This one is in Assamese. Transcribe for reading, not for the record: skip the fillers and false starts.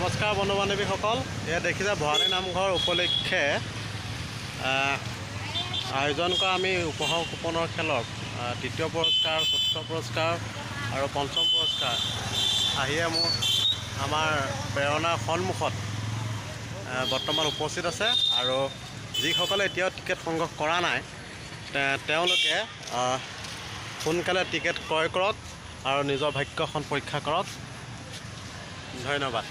নমস্কাৰ বন্ধু বান্ধৱীসকল, এয়া দেখিছে ভৰালী নামঘৰ উপলক্ষে আয়োজন কৰা আমি উপহাৰ কুপনৰ খেলৰ তৃতীয় পুৰস্কাৰ, চতুৰ্থ পুৰস্কাৰ আৰু পঞ্চম পুৰস্কাৰ আহিয়ে মোৰ আমাৰ প্ৰেৰণাৰ সন্মুখত বৰ্তমান উপস্থিত আছে। আৰু যিসকলে এতিয়াও টিকেট সংগ্ৰহ কৰা নাই তেওঁলোকে সোনকালে টিকেট ক্ৰয় কৰক আৰু নিজৰ ভাগ্যখন পৰীক্ষা কৰক। ধন্যবাদ।